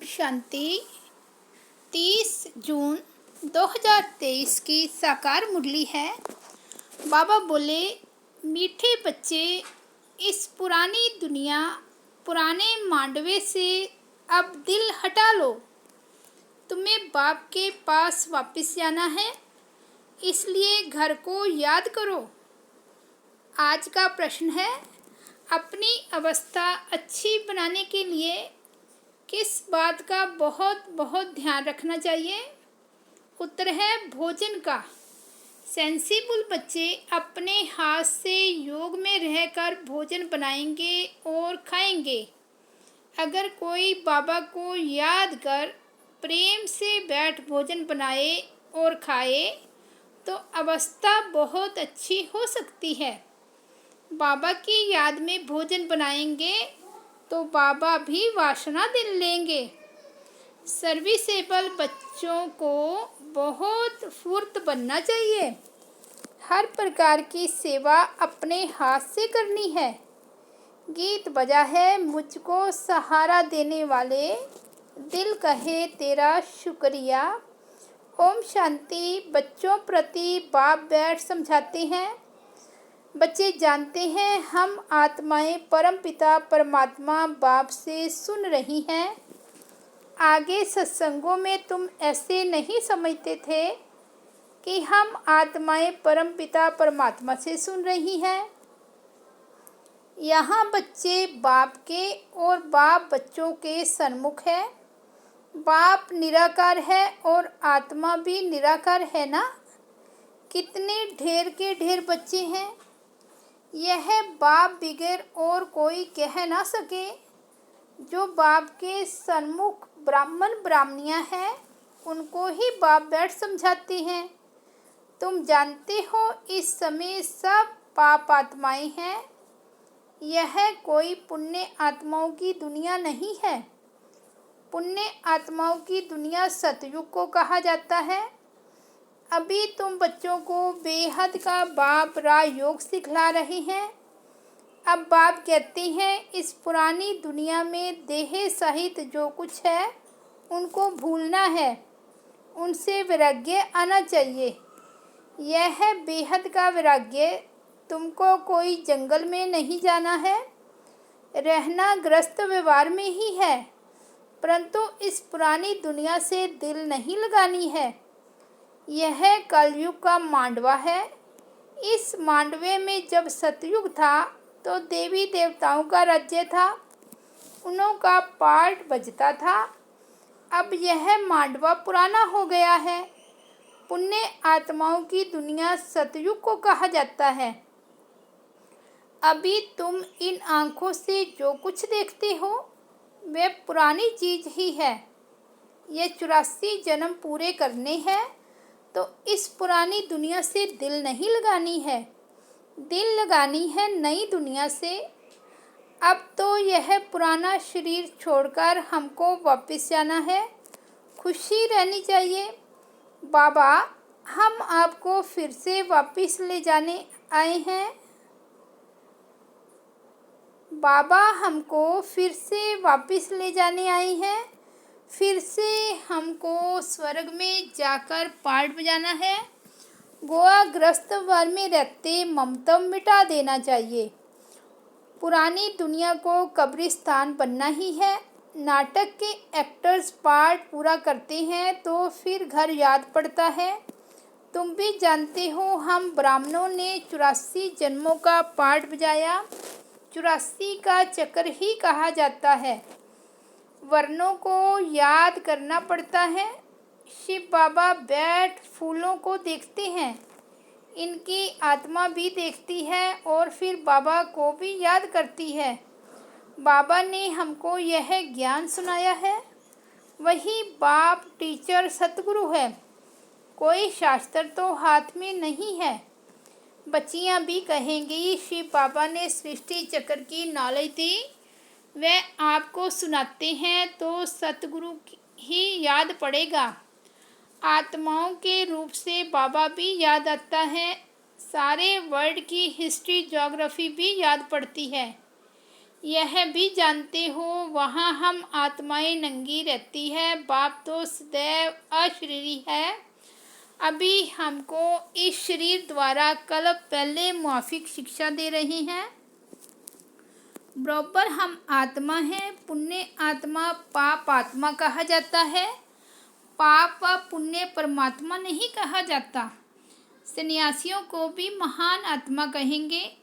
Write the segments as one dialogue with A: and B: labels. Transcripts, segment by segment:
A: शांति। 30 जून 2023 की साकार मुरली है। बाबा बोले, मीठे बच्चे, इस पुरानी दुनिया, पुराने मांडवे से अब दिल हटा लो। तुम्हें बाप के पास वापस जाना है, इसलिए घर को याद करो। आज का प्रश्न है, अपनी अवस्था अच्छी बनाने के लिए किस बात का बहुत बहुत ध्यान रखना चाहिए? उत्तर है भोजन का। सेंसिबल बच्चे अपने हाथ से योग में रहकर भोजन बनाएंगे और खाएंगे। अगर कोई बाबा को याद कर प्रेम से बैठ भोजन बनाए और खाए तो अवस्था बहुत अच्छी हो सकती है। बाबा की याद में भोजन बनाएंगे तो बाबा भी वासना दिल लेंगे। सर्विसेबल बच्चों को बहुत फुर्त बनना चाहिए। हर प्रकार की सेवा अपने हाथ से करनी है। गीत बजा है, मुझको सहारा देने वाले, दिल कहे तेरा शुक्रिया। ओम शांति। बच्चों प्रति बाप बैठ समझाते हैं। बच्चे जानते हैं हम आत्माएं परमपिता परमात्मा बाप से सुन रही हैं। आगे सत्संगों में तुम ऐसे नहीं समझते थे कि हम आत्माएं परमपिता परमात्मा से सुन रही हैं। यहाँ बच्चे बाप के और बाप बच्चों के सन्मुख है। बाप निराकार है और आत्मा भी निराकार है ना। कितने ढेर के ढेर बच्चे हैं। यह बाप बिगैर और कोई कह ना सके। जो बाप के सन्मुख ब्राह्मण ब्राह्मणियाँ हैं उनको ही बाप बैठ समझाते हैं। तुम जानते हो इस समय सब पाप आत्माएं हैं। यह कोई पुण्य आत्माओं की दुनिया नहीं है। पुण्य आत्माओं की दुनिया सतयुग को कहा जाता है। अभी तुम बच्चों को बेहद का बाप राजयोग सिखला रहे हैं। अब बाप कहते हैं इस पुरानी दुनिया में देह सहित जो कुछ है उनको भूलना है, उनसे वैराग्य आना चाहिए। यह है बेहद का वैराग्य। तुमको कोई जंगल में नहीं जाना है, रहना ग्रस्त व्यवहार में ही है, परंतु इस पुरानी दुनिया से दिल नहीं लगानी है। यह कलयुग का मांडवा है। इस मांडवे में जब सतयुग था तो देवी देवताओं का राज्य था, उन्हों का पाठ बजता था। अब यह मांडवा पुराना हो गया है। पुण्य आत्माओं की दुनिया सतयुग को कहा जाता है। अभी तुम इन आँखों से जो कुछ देखते हो वह पुरानी चीज ही है। यह 84 जन्म पूरे करने हैं तो इस पुरानी दुनिया से दिल नहीं लगानी है, दिल लगानी है नई दुनिया से। अब तो यह पुराना शरीर छोड़कर हमको वापस जाना है। खुशी रहनी चाहिए। बाबा, हम आपको फिर से वापस ले जाने आए हैं। बाबा हमको फिर से वापस ले जाने आए हैं। फिर से हमको स्वर्ग में जाकर पाठ बजाना है। गोवा ग्रस्त वर में रहते ममता मिटा देना चाहिए। पुरानी दुनिया को कब्रिस्तान बनना ही है। नाटक के एक्टर्स पार्ट पूरा करते हैं तो फिर घर याद पड़ता है। तुम भी जानते हो हम ब्राह्मणों ने 84 जन्मों का पाठ बजाया। 84 का चक्र ही कहा जाता है। वर्णों को याद करना पड़ता है। शिव बाबा बैठ फूलों को देखते हैं, इनकी आत्मा भी देखती है और फिर बाबा को भी याद करती है। बाबा ने हमको यह ज्ञान सुनाया है। वही बाप टीचर सतगुरु है। कोई शास्त्र तो हाथ में नहीं है। बच्चियां भी कहेंगी शिव बाबा ने सृष्टि चक्र की नॉलेज दी, वह आपको सुनाते हैं तो सतगुरु ही याद पड़ेगा। आत्माओं के रूप से बाबा भी याद आता है। सारे वर्ल्ड की हिस्ट्री ज्योग्राफी भी याद पड़ती है। यह भी जानते हो वहाँ हम आत्माएं नंगी रहती है, बाप तो सदैव अशरीरी है। अभी हमको इस शरीर द्वारा कल पहले माफिक शिक्षा दे रही हैं। बराबर हम आत्मा हैं। पुण्य आत्मा पाप आत्मा कहा जाता है। पाप व पुण्य परमात्मा नहीं कहा जाता। सन्यासियों को भी महान आत्मा कहेंगे।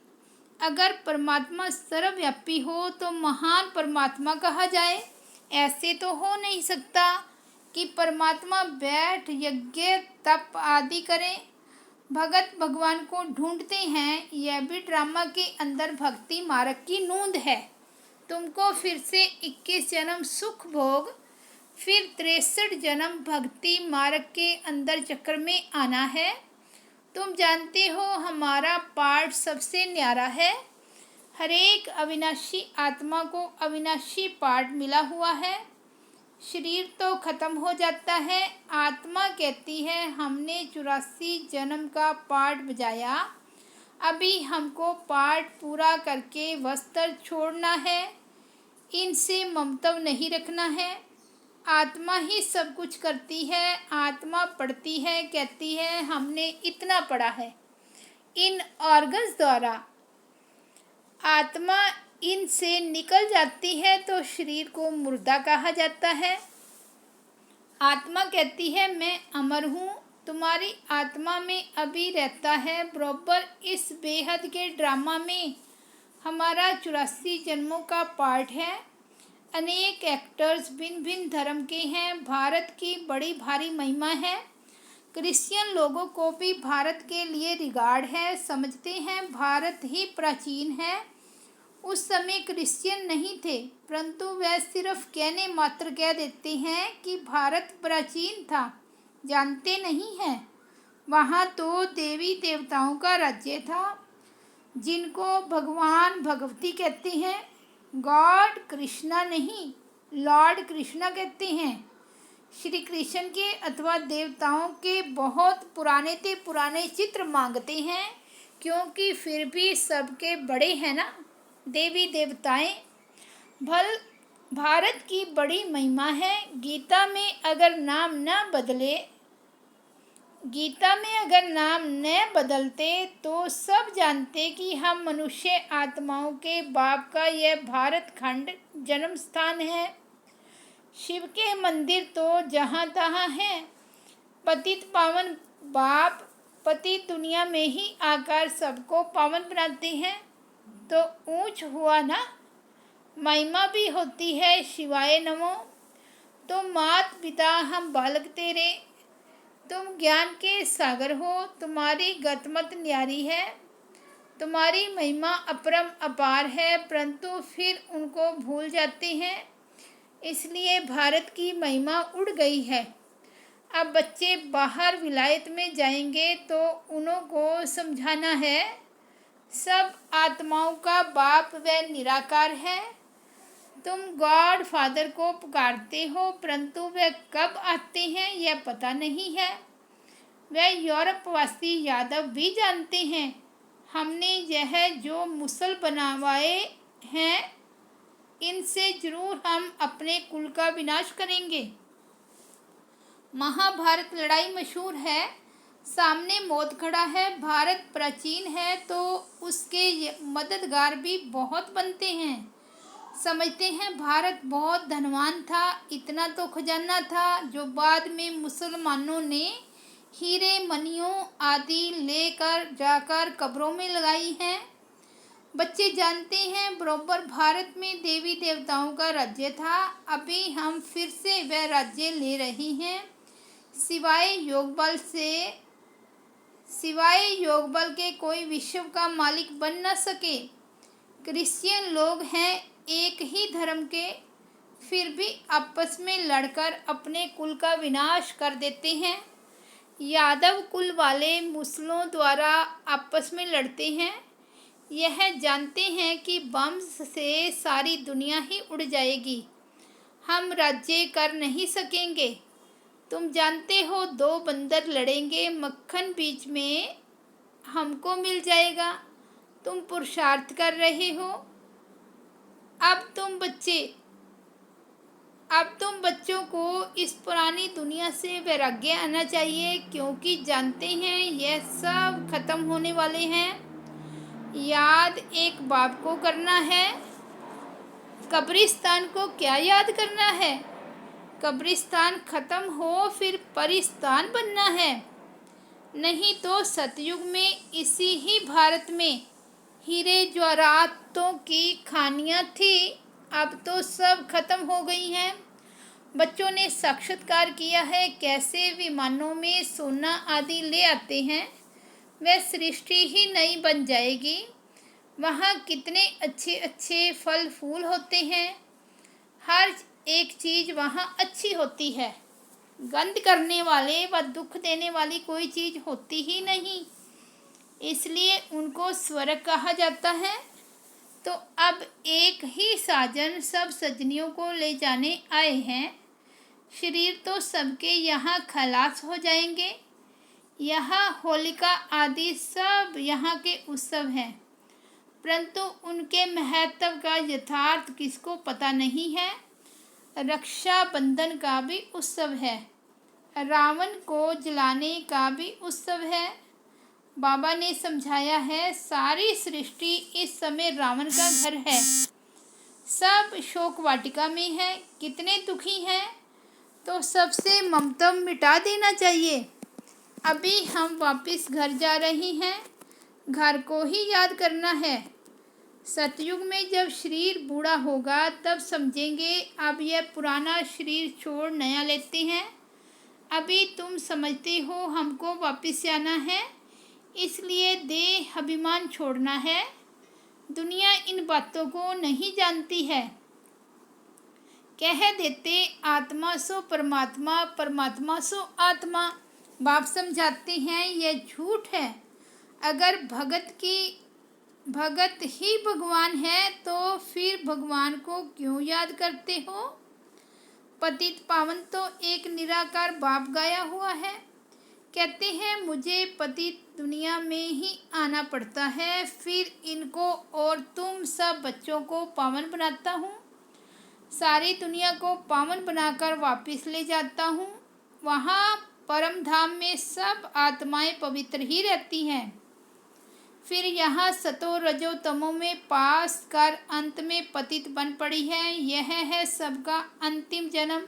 A: अगर परमात्मा सर्वव्यापी हो तो महान परमात्मा कहा जाए। ऐसे तो हो नहीं सकता कि परमात्मा बैठ यज्ञ तप आदि करें। भगत भगवान को ढूंढते हैं, यह भी ड्रामा के अंदर भक्ति मार्ग की नूंद है। तुमको फिर से 21 जन्म सुख भोग, फिर 63 जन्म भक्ति मार्ग के अंदर चक्र में आना है। तुम जानते हो हमारा पाठ सबसे न्यारा है। हरेक अविनाशी आत्मा को अविनाशी पाठ मिला हुआ है। शरीर तो खत्म हो जाता है। आत्मा कहती है हमने 84 जन्म का पाठ बजाया, अभी हमको पाठ पूरा करके वस्त्र छोड़ना है। इनसे ममत्व नहीं रखना है। आत्मा ही सब कुछ करती है। आत्मा पढ़ती है, कहती है हमने इतना पढ़ा है। इन ऑर्गन्स द्वारा आत्मा इनसे निकल जाती है तो शरीर को मुर्दा कहा जाता है। आत्मा कहती है मैं अमर हूँ। तुम्हारी आत्मा में अभी रहता है। बराबर इस बेहद के ड्रामा में हमारा 84 जन्मों का पार्ट है। अनेक एक्टर्स भिन्न भिन्न धर्म के हैं। भारत की बड़ी भारी महिमा है। क्रिश्चियन लोगों को भी भारत के लिए रिगार्ड है। समझते हैं भारत ही प्राचीन है। उस समय क्रिश्चियन नहीं थे, परंतु वह सिर्फ कहने मात्र कह देते हैं कि भारत प्राचीन था, जानते नहीं हैं। वहाँ तो देवी देवताओं का राज्य था, जिनको भगवान भगवती कहते हैं। गॉड कृष्णा नहीं, लॉर्ड कृष्णा कहते हैं। श्री कृष्ण के अथवा देवताओं के बहुत पुराने चित्र मांगते हैं, क्योंकि फिर भी सबके बड़े हैं ना देवी देवताएं। भारत की बड़ी महिमा है। गीता में अगर नाम न बदलते तो सब जानते कि हम मनुष्य आत्माओं के बाप का यह भारत खंड जन्म स्थान है। शिव के मंदिर तो जहाँ तहाँ हैं। पतित पावन बाप पति दुनिया में ही आकर सबको पावन बनाते हैं, तो ऊंच हुआ ना। महिमा भी होती है शिवाय नमो। तुम मात पिता हम बालक तेरे, तुम ज्ञान के सागर हो। तुम्हारी गतमत न्यारी है। तुम्हारी महिमा अपरम अपार है, परंतु फिर उनको भूल जाते हैं। इसलिए भारत की महिमा उड़ गई है। अब बच्चे बाहर विलायत में जाएंगे तो उन्हों को समझाना है सब आत्माओं का बाप व निराकार है। तुम गॉड फादर को पुकारते हो, परंतु वह कब आते हैं यह पता नहीं है। वह यूरोपवासी यादव भी जानते हैं। हमने यह जो मुसल बनवाए हैं, इनसे जरूर हम अपने कुल का विनाश करेंगे। महाभारत लड़ाई मशहूर है। सामने मौत खड़ा है। भारत प्राचीन है तो उसके मददगार भी बहुत बनते हैं। समझते हैं भारत बहुत धनवान था। इतना तो खजाना था जो बाद में मुसलमानों ने हीरे मनियों आदि लेकर जाकर कब्रों में लगाई हैं। बच्चे जानते हैं बराबर भारत में देवी देवताओं का राज्य था। अभी हम फिर से वह राज्य ले रही हैं। सिवाय योग बल के कोई विश्व का मालिक बन न सके। क्रिश्चियन लोग हैं एक ही धर्म के, फिर भी आपस में लड़कर अपने कुल का विनाश कर देते हैं। यादव कुल वाले मुसलों द्वारा आपस में लड़ते हैं। यह जानते हैं कि बम से सारी दुनिया ही उड़ जाएगी, हम राज्य कर नहीं सकेंगे। तुम जानते हो 2 बंदर लड़ेंगे, मक्खन बीच में हमको मिल जाएगा। तुम पुरुषार्थ कर रहे हो। अब तुम बच्चों को इस पुरानी दुनिया से वैराग्य आना चाहिए, क्योंकि जानते हैं यह सब खत्म होने वाले हैं। याद एक बाप को करना है। कब्रिस्तान को क्या याद करना है? कब्रिस्तान खत्म हो फिर परिस्तान बनना है। नहीं तो सतयुग में इसी ही भारत में हीरे जवाहरातों की खानियाँ थी, अब तो सब खत्म हो गई हैं। बच्चों ने साक्षात्कार किया है कैसे विमानों में सोना आदि ले आते हैं। वह सृष्टि ही नई बन जाएगी। वहाँ कितने अच्छे अच्छे फल फूल होते हैं। हर एक चीज़ वहाँ अच्छी होती है। गंध करने वाले व दुख देने वाली कोई चीज़ होती ही नहीं, इसलिए उनको स्वर्ग कहा जाता है। तो अब एक ही साजन सब सजनियों को ले जाने आए हैं। शरीर तो सबके यहाँ खलास हो जाएंगे। यहाँ होलिका आदि सब यहाँ के उत्सव हैं, परंतु उनके महत्व का यथार्थ किसको पता नहीं है। रक्षाबंधन का भी उत्सव है, रावण को जलाने का भी उत्सव है। बाबा ने समझाया है सारी सृष्टि इस समय रावण का घर है। सब शोक वाटिका में है। कितने दुखी हैं, तो सबसे ममता मिटा देना चाहिए। अभी हम वापस घर जा रहे हैं, घर को ही याद करना है। सतयुग में जब शरीर बूढ़ा होगा तब समझेंगे अब यह पुराना शरीर छोड़ नया लेते हैं। अभी तुम समझते हो हमको वापस आना है, इसलिए देह अभिमान छोड़ना है। दुनिया इन बातों को नहीं जानती है। कह देते आत्मा सो परमात्मा, परमात्मा सो आत्मा। बाप समझाते हैं यह झूठ है। अगर भगत ही भगवान है तो फिर भगवान को क्यों याद करते हो? पतित पावन तो एक निराकार बाप गाया हुआ है। कहते हैं मुझे पतित दुनिया में ही आना पड़ता है, फिर इनको और तुम सब बच्चों को पावन बनाता हूँ। सारी दुनिया को पावन बनाकर वापस ले जाता हूँ। वहाँ परम धाम में सब आत्माएं पवित्र ही रहती हैं। फिर यहाँ सतो रजो तमो में पास कर अंत में पतित बन पड़ी है। यह है सबका अंतिम जन्म।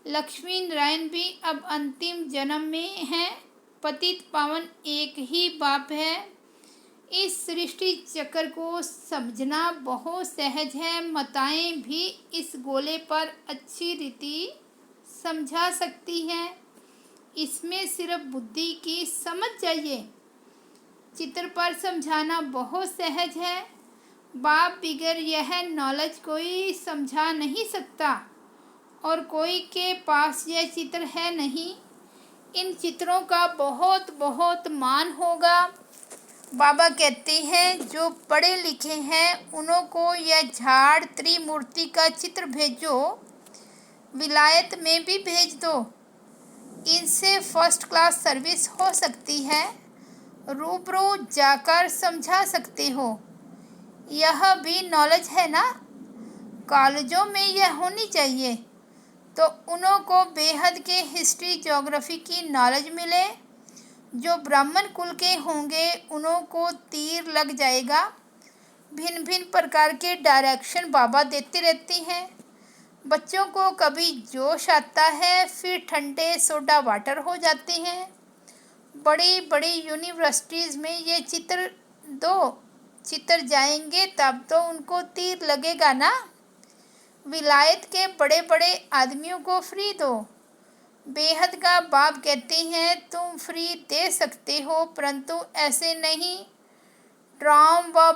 A: लक्ष्मी नारायण भी अब अंतिम जन्म में हैं। पतित पावन एक ही बाप है। इस सृष्टि चक्र को समझना बहुत सहज है। माताएं भी इस गोले पर अच्छी रीति समझा सकती हैं। इसमें सिर्फ बुद्धि की समझ चाहिए। चित्र पर समझाना बहुत सहज है। बाप बिगर यह नॉलेज कोई समझा नहीं सकता, और कोई के पास यह चित्र है नहीं। इन चित्रों का बहुत बहुत मान होगा। बाबा कहते हैं जो पढ़े लिखे हैं उन्हों को यह झाड़ त्रिमूर्ति का चित्र भेजो, विलायत में भी भेज दो। इनसे फर्स्ट क्लास सर्विस हो सकती है। रूबरू जाकर समझा सकते हो। यह भी नॉलेज है ना। कॉलेजों में यह होनी चाहिए, तो उन्हों को बेहद के हिस्ट्री ज्योग्राफी की नॉलेज मिले। जो ब्राह्मण कुल के होंगे उन्हों को तीर लग जाएगा। भिन्न भिन्न प्रकार के डायरेक्शन बाबा देते रहते हैं। बच्चों को कभी जोश आता है, फिर ठंडे सोडा वाटर हो जाते हैं। बड़ी बड़ी यूनिवर्सिटीज़ में ये चित्र जाएंगे तब तो उनको तीर लगेगा ना। विलायत के बड़े बड़े आदमियों को फ्री दो। बेहद का बाप कहते हैं तुम फ्री दे सकते हो, परंतु ऐसे नहीं। ट्राम व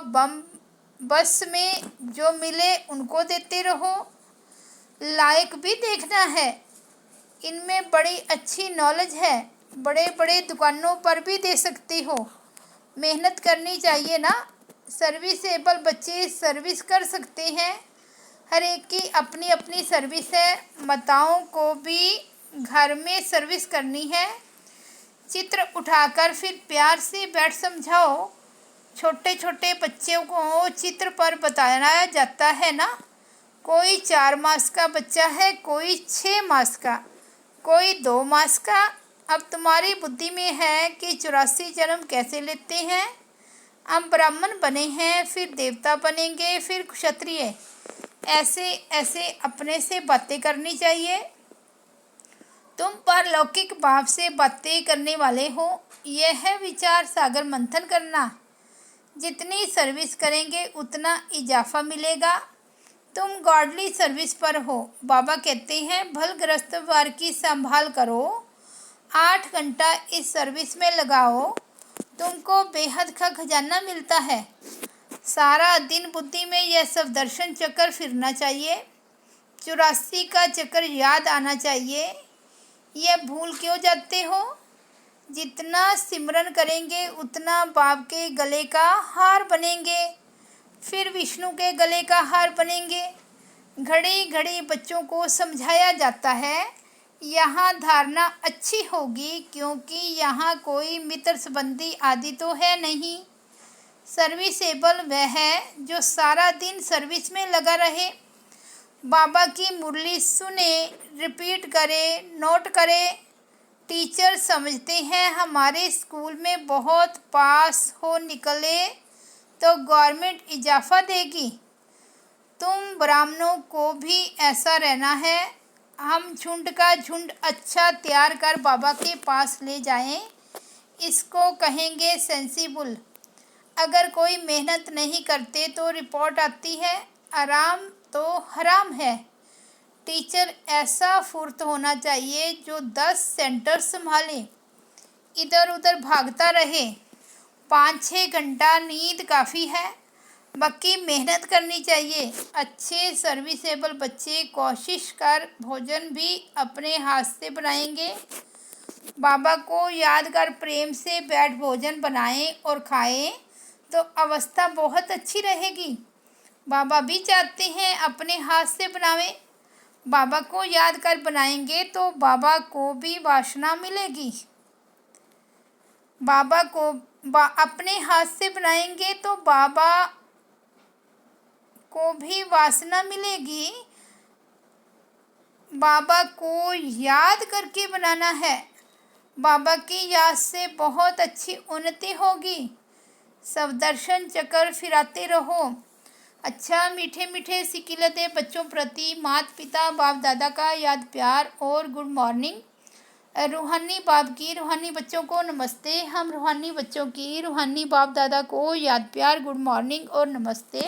A: बस में जो मिले उनको देते रहो। लायक भी देखना है। इनमें बड़ी अच्छी नॉलेज है। बड़े बड़े दुकानों पर भी दे सकते हो। मेहनत करनी चाहिए ना। सर्विसेबल बच्चे सर्विस कर सकते हैं। हर एक की अपनी अपनी सर्विस है। माताओं को भी घर में सर्विस करनी है। चित्र उठाकर फिर प्यार से बैठ समझाओ। छोटे छोटे बच्चों को चित्र पर बताया जाता है ना। कोई 4 मास का बच्चा है, कोई 6 मास का, कोई 2 मास का। अब तुम्हारी बुद्धि में है कि 84 जन्म कैसे लेते हैं। हम ब्राह्मण बने हैं, फिर देवता बनेंगे, फिर क्षत्रिय। ऐसे ऐसे अपने से बातें करनी चाहिए। तुम पारलौकिक भाव से बातें करने वाले हो। यह है विचार सागर मंथन करना। जितनी सर्विस करेंगे उतना इजाफा मिलेगा। तुम गॉडली सर्विस पर हो। बाबा कहते हैं भलग्रस्त वार की संभाल करो, 8 घंटा इस सर्विस में लगाओ, तुमको बेहद का खजाना मिलता है। सारा दिन बुद्धि में यह सब दर्शन चक्कर फिरना चाहिए। 84 का चक्कर याद आना चाहिए। यह भूल क्यों जाते हो। जितना सिमरन करेंगे उतना बाप के गले का हार बनेंगे, फिर विष्णु के गले का हार बनेंगे। घड़ी घड़ी बच्चों को समझाया जाता है। यहाँ धारणा अच्छी होगी क्योंकि यहाँ कोई मित्र संबंधी आदि तो है नहीं। सर्विसेबल वह है जो सारा दिन सर्विस में लगा रहे। बाबा की मुरली सुने, रिपीट करे, नोट करे। टीचर समझते हैं हमारे स्कूल में बहुत पास हो निकले तो गवर्नमेंट इजाफा देगी। तुम ब्राह्मणों को भी ऐसा रहना है। हम झुंड का झुंड अच्छा तैयार कर बाबा के पास ले जाएं। इसको कहेंगे सेंसिबल। अगर कोई मेहनत नहीं करते तो रिपोर्ट आती है, आराम तो हराम है। टीचर ऐसा फुर्त होना चाहिए जो 10 सेंटर संभाले, इधर उधर भागता रहे। 5-6 घंटा नींद काफ़ी है, बाकी मेहनत करनी चाहिए। अच्छे सर्विसेबल बच्चे कोशिश कर भोजन भी अपने हाथ से बनाएंगे। बाबा को याद कर प्रेम से बैठ भोजन बनाएं और खाएं तो अवस्था बहुत अच्छी रहेगी। बाबा भी चाहते हैं अपने हाथ से बनावें। बाबा को याद कर बनाएंगे तो बाबा को भी वासना मिलेगी। बाबा को अपने हाथ से बनाएंगे तो बाबा को भी वासना मिलेगी। बाबा को याद करके बनाना है। बाबा की याद से बहुत अच्छी उन्नति होगी। सब दर्शन चक्कर फिराते रहो। अच्छा, मीठे मीठे सिकिलते बच्चों प्रति माता पिता बाप दादा का याद प्यार और गुड मॉर्निंग। रूहानी बाप की रूहानी बच्चों को नमस्ते। हम रूहानी बच्चों की रूहानी बाप दादा को याद प्यार, गुड मॉर्निंग और नमस्ते।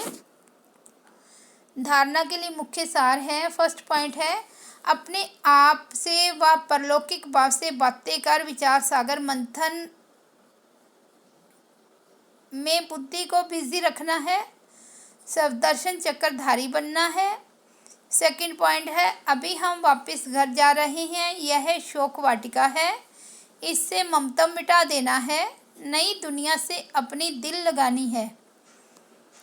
A: धारणा के लिए मुख्य सार है। फर्स्ट पॉइंट है अपने आप से व परलौकिक भाव से बातें कर विचार सागर मंथन में बुद्धि को बिजी रखना है। सब दर्शन चक्रधारी बनना है। सेकंड पॉइंट है अभी हम वापस घर जा रहे हैं। यह शोक वाटिका है, इससे ममता मिटा देना है। नई दुनिया से अपनी दिल लगानी है।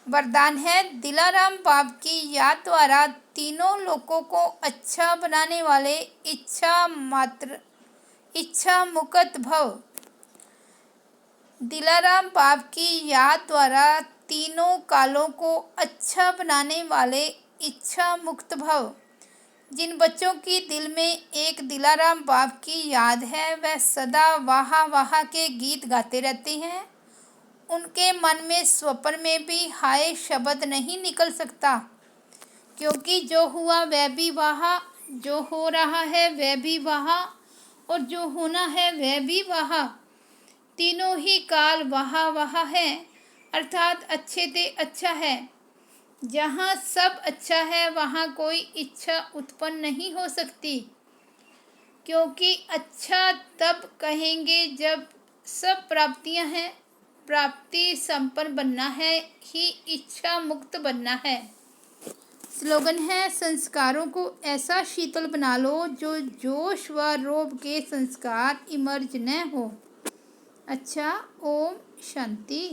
A: वरदान है दिलाराम बाप की याद द्वारा तीनों लोगों को अच्छा बनाने वाले इच्छा मुक्त भव। दिलाराम बाप की याद द्वारा तीनों कालों को अच्छा बनाने वाले इच्छा मुक्त भव। जिन बच्चों की दिल में एक दिलाराम बाप की याद है वह सदा वाह वाह के गीत गाते रहते हैं। उनके मन में स्वप्न में भी हाय शब्द नहीं निकल सकता, क्योंकि जो हुआ वह भी वाह, जो हो रहा है वह भी वाह और जो होना है वह भी वाह। तीनों ही काल वाह वाह है, अर्थात अच्छे ते अच्छा है। जहाँ सब अच्छा है वहाँ कोई इच्छा उत्पन्न नहीं हो सकती, क्योंकि अच्छा तब कहेंगे जब सब प्राप्तियाँ हैं। प्राप्ति संपन्न बनना है ही इच्छा मुक्त बनना है। स्लोगन है संस्कारों को ऐसा शीतल बना लो जो जोश व रोब के संस्कार इमर्ज न हो। अच्छा, ओम शांति।